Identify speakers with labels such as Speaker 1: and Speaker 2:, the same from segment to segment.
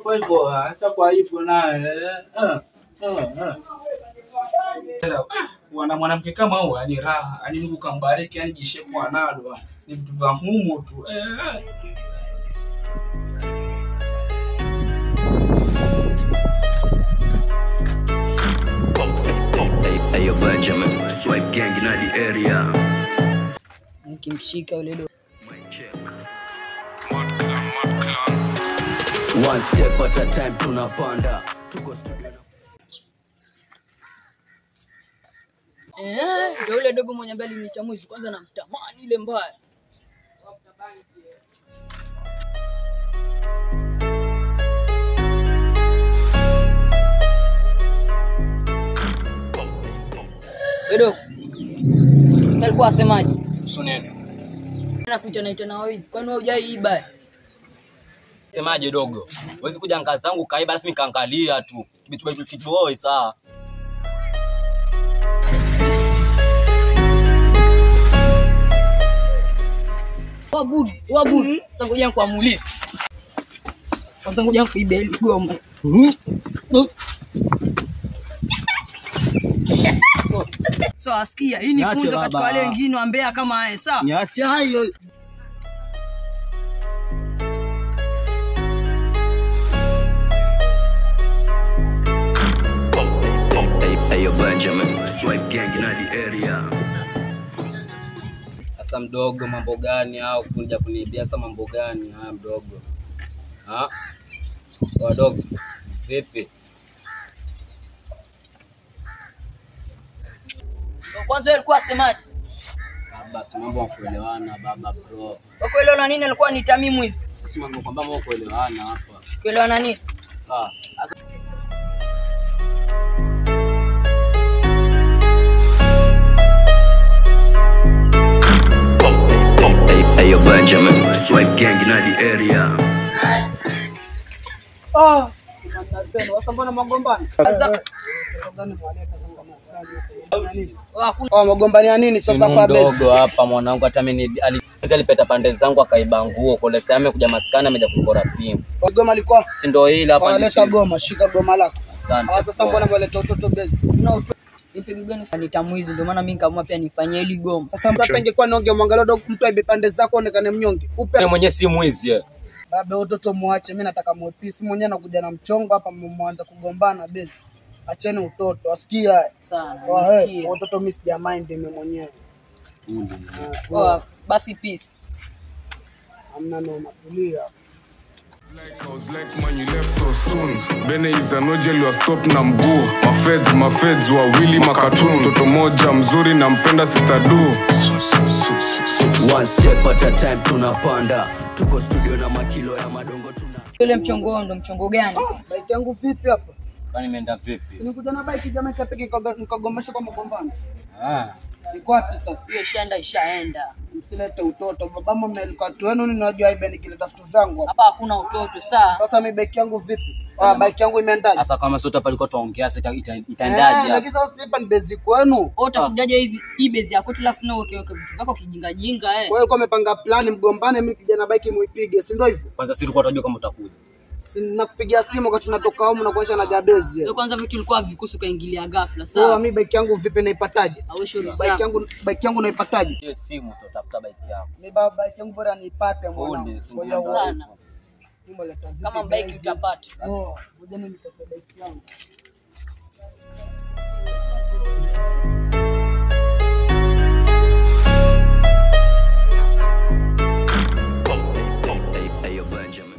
Speaker 1: Kwa hivyo acha kwa hivyo naye wana mwanamke kama huyo ani raha, ani Mungu kambariki, ani jishekwa nalo ni vitu vya humo tu.
Speaker 2: Hey, Benjamin, swipe gang in the area.
Speaker 3: Nikimshika yule do.
Speaker 2: One step at a time tunapanda. Tuko studio.
Speaker 3: Ndio yule dogo mwenye mbali ni Chamwizi, kwanza namtamani ile mbaya. Wedo. Sasa alikuwa asemaje?
Speaker 4: Usunene.
Speaker 3: Nakuita naita na wizi. Kwani wewe hujaiba?
Speaker 4: Semaje dogo? Huwezi kuja ngazi zangu kaiba alafu nikaangalia tu. Kitu wewe sawa.
Speaker 3: Wabugi. Sasa ngoja nikuamulie. Sasa ngoja kuiba ile goma. So asikia, hii ni funzo katika wale wengine ambea kama haya, sawa?
Speaker 4: Niache hayo.
Speaker 2: Hey, Benjamin, swipe gang in the area.
Speaker 4: Sasa mdogo, mambo gani au kuja kuniibia? Sasa mambo gani haya mdogo? Wadogo. Vipi?
Speaker 3: Kwanza alikuwa asemaje?
Speaker 4: Baba, si mambo ya kuelewana baba bro.
Speaker 3: Kwa kuelewana nini alikuwa ni Tamimu hizi?
Speaker 4: Sasa mambo kwamba mambo kuelewana hapa.
Speaker 3: Kuelewana nini?
Speaker 4: Sasa
Speaker 2: Hey, Benjamin, swipe gang in the area.
Speaker 3: Mbona magombani?
Speaker 1: Magombani nini sasa kwa bezi?
Speaker 4: Mdogo hapa mwanangu, hata mimi alipeta pande zangu akaiba nguo kule, sasa amekuja maskani ameja kupora simu.
Speaker 1: Goma alikuwa
Speaker 4: Si ndio hili hapa
Speaker 1: leta goma, shika goma lako.
Speaker 4: Asante.
Speaker 1: Sasa mbona mleta utoto bezi?
Speaker 3: Nipiga gani sana Tamwizi, ndio maana mimi nikaamua pia nifanyie ile goma.
Speaker 1: Sasa ingekuwa nonge mwangalia dogo mtu aibe pande zako onekane mnyonge.
Speaker 4: Wewe mwenyewe si mwizi.
Speaker 1: Baba utoto muache, mimi nataka mwepisi mwenyewe nakuja na mchongo hapa mwanza kugombana bezi. Acheni utoto, asikia
Speaker 3: Sana.
Speaker 1: Utoto mimi sija mind mimi mwenyewe.
Speaker 3: Basi peace.
Speaker 1: Amna noma tulia.
Speaker 5: I was like, man, you left so soon. Bene is an ojel, you stop na mguu. Mafeds wawili makatun. Toto moja mzuri na mpenda sister do.
Speaker 2: One step at a time tunapanda. Tuko studio na makilo ya madongo tuna.
Speaker 3: Yule mchongo ndo mchongo gani?
Speaker 1: Bike yangu vipi hapa?
Speaker 4: Kwani imeenda vipi?
Speaker 1: Nimekuja na bike jamaa ikapiga nikagombesha kwa magombano. Iko wapi sasa?
Speaker 3: Hiyo ishaenda.
Speaker 1: Msilete utoto. Baba mama mmelika wenu ninajua ibe nikileta vitu zangu.
Speaker 3: Hapa hakuna utoto saa.
Speaker 1: Sasa mimi bike yangu vipi? Bike yangu imeendaje?
Speaker 4: Sasa kama sote hapa alikuwa tuongea sasa itaendaje?
Speaker 1: Lakini sasa hapa ni bezi kwenu.
Speaker 3: Utakujaje hii bezi yako tu alafu na uweke vitu vyako kijinga.
Speaker 1: Wewe ulikuwa umepanga plan mgombane, mimi kijana bike muipige, si ndio hivyo?
Speaker 4: Kwanza sisi tulikuwa tunajua kama utakuja.
Speaker 1: Si nakupigia simu wakati tunatoka huko na kuacha na gabezi.
Speaker 3: Wewe kwanza vitu ulikuwa vikusu kaingilia ghafla
Speaker 1: sawa.
Speaker 3: sawa.
Speaker 1: Mimi bike yangu vipi naipataje? Bike yangu naipataje?
Speaker 4: Hiyo simu tutafuta bike yako.
Speaker 1: Mimi baba bike yangu bora niipate mwanangu.
Speaker 3: Sana. Kama bike utapata.
Speaker 1: Ngoja nipate bike yangu.
Speaker 2: Hey, Benjamin.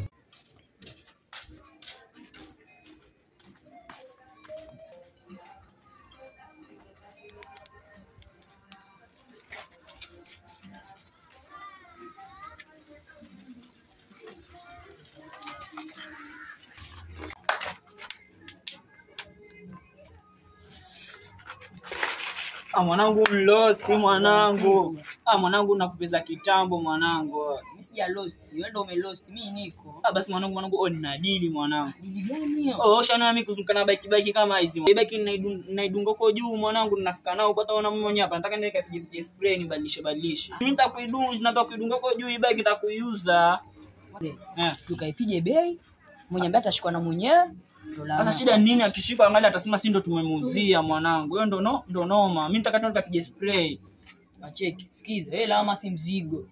Speaker 6: Mwanangu lost mwanangu. Mwanangu nakupeza kitambo mwanangu.
Speaker 3: Mimi sija lost. Wewe ndio umelost. Mimi niko.
Speaker 6: Basi mwanangu nina dili mwanangu.
Speaker 3: Dili gani hiyo?
Speaker 6: Shana mimi kuzunguka na bike kama hizi. Bike naidunga kwa juu mwanangu, ninafika nao kwa taona mimi mwenyewe hapa. Nataka niweke spray nibadilishe. Mimi nataka kuidunga kwa juu bike nitakuiuza.
Speaker 3: Tukaipige bei.
Speaker 7: Mwenye ambaye atashikwa na mwenyewe.
Speaker 6: Sasa shida nini akishika angalia atasema si ndo tumemuuzia mwanangu. Hiyo ndo noma. Mimi nitakata nikapige spray.
Speaker 7: Acheki. Sikiza, lawama si mzigo.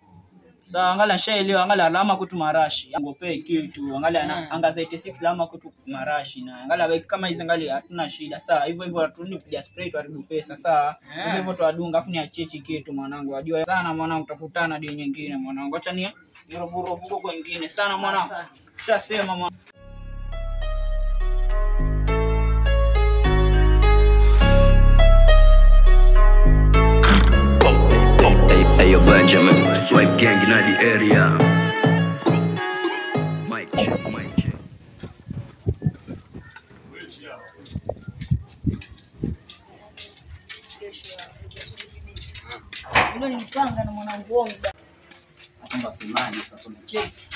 Speaker 6: Sasa angalia shaelewa angalia alama kwetu marashi. Ngopei kitu angalia angaza 86 alama kwetu marashi na angalia kama hizo angalia hatuna shida. Sasa hivyo hatuni kupiga spray tuharibu pesa. Sasa hivyo tuadunga afu ni achechi kitu mwanangu. Wajua sana mwanangu tutakutana dio nyingine mwanangu. Acha ni rovurovu kwa wengine sana mwanangu. Shasema mwanangu.
Speaker 2: Ayo Benjamin, swipe gang in the area. Mic check, mic check.
Speaker 7: Ndio nilipanga na mwanangu wangu.
Speaker 4: Naomba semaje sasa
Speaker 7: Cheki.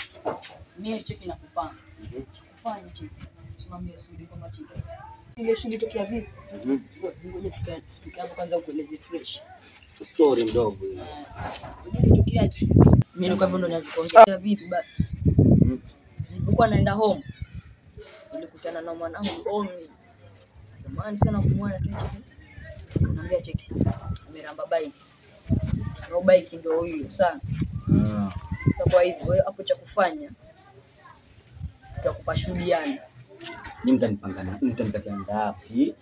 Speaker 7: Mimi cheki na kupanga. Kufanya cheki. Simamia sudi kama cheki. Ile sudi tokea vipi? Ngoja tukae kwanza kueleze fresh.
Speaker 4: story mdogo hiyo.
Speaker 7: Tokea mimi kwa hivyo ndo nianze kuongea vipi basi. Nilipokuwa naenda home nilikutana na mwanangu home. Zamani sana kumwona tu cheki. Nikamwambia cheki. Ameramba bike. Roho bike ndio hiyo sana. Sasa kwa hivyo wewe hapo cha kufanya tutakupashudiana.
Speaker 4: Ni mtanipatia ngapi?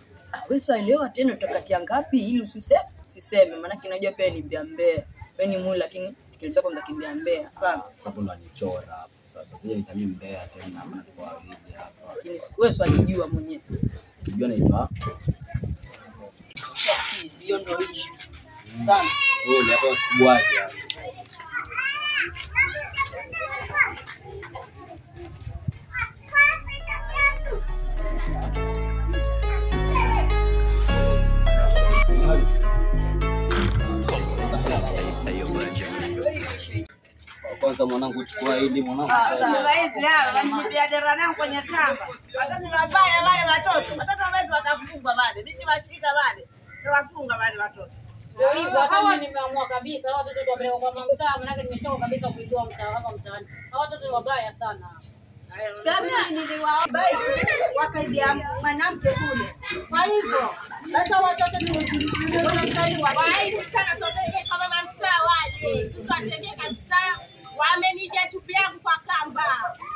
Speaker 7: Wewe sielewa tena utakatia ngapi ili usiseme maana unajua pia ni mbea. Wewe ni muli lakini tikilitoka kwanza kimbia mbea sana.
Speaker 4: Sasa kuna nichora hapo. Sasa sije nitamii mbea tena maana kwa hivi hapa.
Speaker 7: Lakini wewe swajijua mwenyewe.
Speaker 4: Unajua naitwa
Speaker 7: Sasa hiyo ndio issue. Sana.
Speaker 4: wewe hapo usikuaje. Kwanza mwanangu chukua hili mwanangu.
Speaker 8: Sasa hizi hao wananibia dera nangu kwenye kamba. Watoto wabaya wale watoto. Watoto wawezi watafungwa wale. Mimi washika wale. Tuwafunga wale watoto.
Speaker 9: Ndio hivyo hawa nimeamua kabisa hao watoto wapeleka kwa mtaa maana nimechoka kabisa kuitoa mtaa hapa mtaani. Hao watoto wabaya sana.
Speaker 8: Mimi niliwabai wakaibia mwanamke kule. Kwa hivyo sasa watoto ni waizi sana tokee kama mtaa wale. Tutatembea kabisa. Wamenija chupi yangu kwa kamba.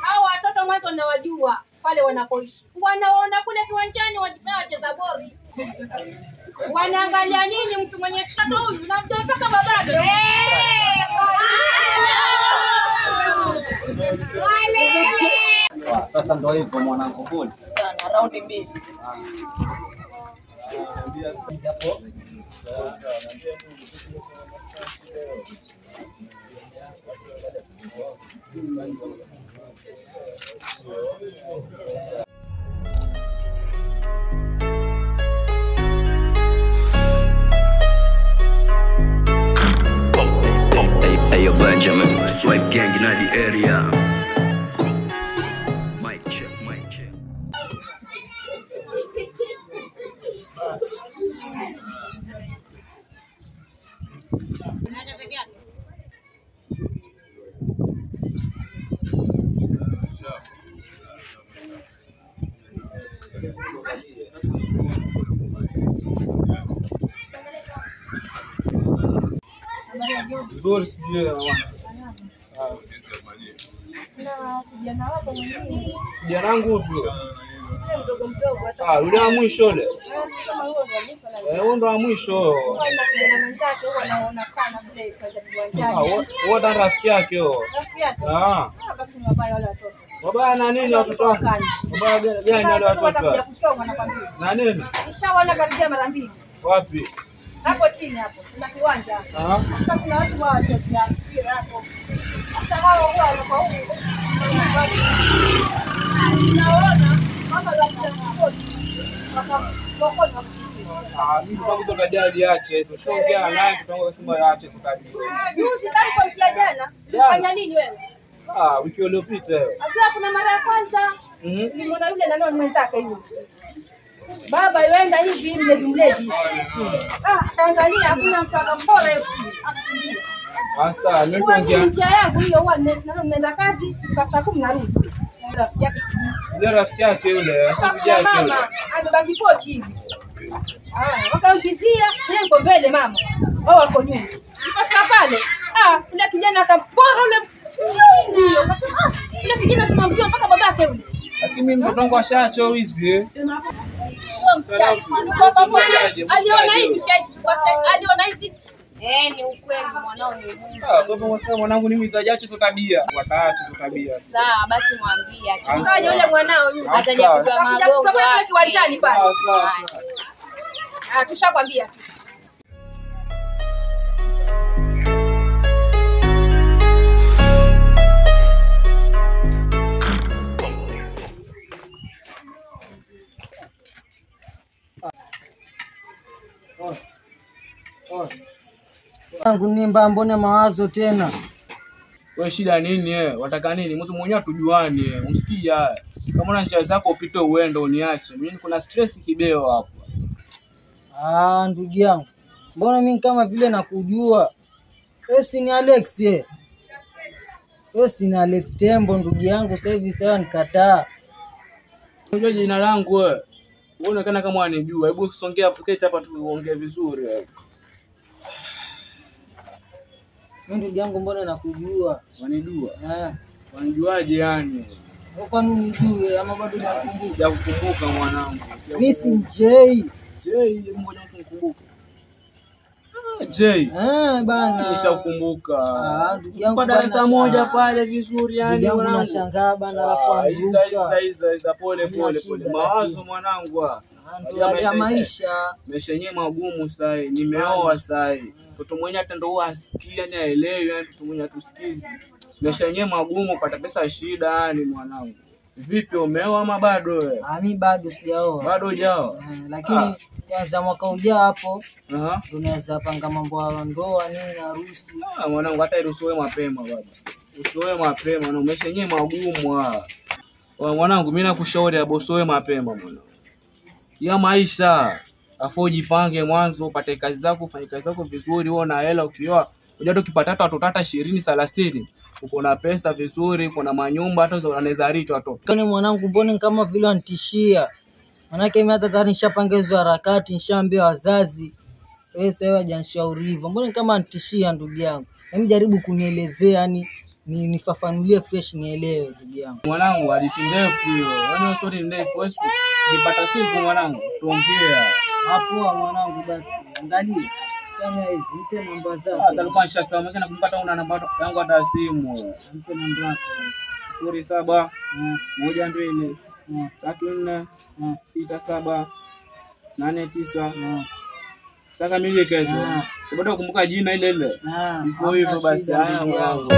Speaker 9: Hao watoto mwanzo nawajua pale wanapoishi. Wanaona kule kiwanjani wajifanya wacheza bori. Wanaangalia nini mtu mwenye shato huyu na mtoto babake. Wale.
Speaker 4: Sasa ndio hivyo mwanangu kule.
Speaker 7: Sana round 2.
Speaker 4: Hapo.
Speaker 2: Ayo Benjamin, swipe gang in the area. Mic check, mic check.
Speaker 5: Nzuri sijui na
Speaker 8: kijana wako mwingine.
Speaker 5: kijana wangu upi?
Speaker 8: Mdogo mdogo hata
Speaker 5: Yule wa mwisho yule.
Speaker 8: kama huo ndio
Speaker 5: Huyo ndo wa mwisho.
Speaker 8: kijana mwenzake huwa anaona sana vile kwa viwanjani.
Speaker 5: Huo ndo rafiki yake huo.
Speaker 8: Rafiki yake. Basi ni wabaya wale watoto.
Speaker 5: Wabaya na nini watoto wako? Wabaya gani wale watoto?
Speaker 8: Watakuja kuchoma na kwambia.
Speaker 5: Na nini?
Speaker 8: Nishaona karibia mara mbili.
Speaker 5: Wapi?
Speaker 8: Hapo chini hapo. Kuna kiwanja. Sasa kuna watu wa cheza mpira hapo. Sasa hao huwa wanakuwa huko. Naona kama watu wakakokona.
Speaker 5: Mimi kama ndo kajali ache hizo. Shongea naye kutonga kusema yaache sukari.
Speaker 8: Juzi ndani kwa mkia jana. Fanya nini wewe?
Speaker 5: Wiki iliyopita wewe.
Speaker 8: Akiwa kuna mara ya kwanza. Nilimwona yule na nani mwenzake yule. Baba yuenda hivi mlezi. Angalia hakuna mtu akapora hiyo.
Speaker 5: Sasa
Speaker 8: Ndio njia yangu hiyo huwa nenda kazi kwa saa 10 narudi.
Speaker 9: Rafiki yake sijui.
Speaker 6: Yule rafiki yake yule, asije yake yule.
Speaker 9: Mama, amebaki pochi hivi. Wakampizia, yeye yuko mbele mama. Wao wako nyuma. Ikafika pale, yule kijana akapora ule ndio. Akasema, yule kijana sema mpio mpaka babake yule.
Speaker 6: Lakini mimi mtoto wangu ashaacha wizi.
Speaker 9: Aliona hivi shahidi. Aliona hivi.
Speaker 8: Ni ukweli mwanao ni Mungu.
Speaker 6: Kwa hivyo mwasema mwanangu ni mwizi ajache hizo tabia. Wataacha hizo tabia.
Speaker 8: Sawa basi mwambie acha.
Speaker 9: Chungaje yule mwanao yule.
Speaker 8: Ataja kupigwa magongo.
Speaker 9: Kama kiwanjani pale.
Speaker 6: Sawa.
Speaker 9: Tushakwambia.
Speaker 1: Yangu ni mbona mawazo tena.
Speaker 6: Wewe shida nini Wataka nini? Mtu mwenyewe atujuani. Usikia. Kama una njia zako upite uende uniache. Mimi kuna stress kibeo hapo.
Speaker 1: Ndugu yangu. Mbona mimi kama vile nakujua? Wewe si ni Alex Wewe si ni Alex Tembo ndugu yangu, sasa hivi sawa nikataa.
Speaker 6: Unajua jina langu wewe. Unaonekana kama unanijua. Hebu usongea hapo keti hapa tuongee vizuri wewe.
Speaker 1: Mimi ndugu yangu mbona nakujua?
Speaker 6: Wanijua? Wanijuaje yani?
Speaker 1: Kwa nini unijue ama bado nakumbuka?
Speaker 6: Kukumbuka mwanangu.
Speaker 1: Mimi si Jay.
Speaker 6: Ngoja unikumbuke. Jay.
Speaker 1: Bana.
Speaker 6: Nishakumbuka.
Speaker 1: Ndugu yangu
Speaker 6: kwa darasa moja pale vizuri yani
Speaker 1: mwanangu. Nashangaa bana alafu anguka.
Speaker 6: Isa pole. Mawazo mwanangu.
Speaker 1: Ndio maisha.
Speaker 6: Maisha yenyewe magumu sasa. Nimeoa sasa. Mtoto mwenyewe hata ndio huwa asikia ni aelewi yani mtoto mwenyewe atusikizi. Maisha yenyewe magumu pata pesa shida yani mwanangu. Vipi umeoa ama bado wewe?
Speaker 1: Mimi bado sijaoa.
Speaker 6: Bado hujao?
Speaker 1: Lakini kwanza mwaka ujao hapo tunaweza panga mambo ya ndoa nini na harusi.
Speaker 6: Mwanangu hata iruhusiwe mapema baba. Usiwe mapema na maisha yenyewe magumu mwanangu mimi nakushauri abosoe mapema mwanangu. Ya maisha afu jipange mwanzo upate kazi zako, ufanye kazi zako vizuri, wewe na hela ukioa. Unajua ukipata watoto hata 20 30 uko na pesa vizuri, uko na manyumba hata unaweza richo watoto.
Speaker 1: Kwani mwanangu mbona kama vile anitishia? Manake mimi hata tayari nishapangezwa harakati, nishaambia wazazi. Wewe sasa hajanishauri hivyo. Mbona kama anitishia ndugu yangu? Hebu jaribu kunielezea yani nifafanulie fresh nielewe ndugu yangu.
Speaker 6: Mwanangu hadithi ndefu hiyo. Yaani story ndefu. Wewe ukipata siku mwanangu tuongea.
Speaker 1: Hapo mwanangu basi. Angalia. Kama hivi, nipe namba zako.
Speaker 6: Alikuwa nishasema mimi nakumpata una namba yangu hata simu.
Speaker 1: Nipe namba yako.
Speaker 6: 07 12 34 67 89. Sasa mimi kesho. Sababu kukumbuka jina ile. Hivyo basi mwanangu.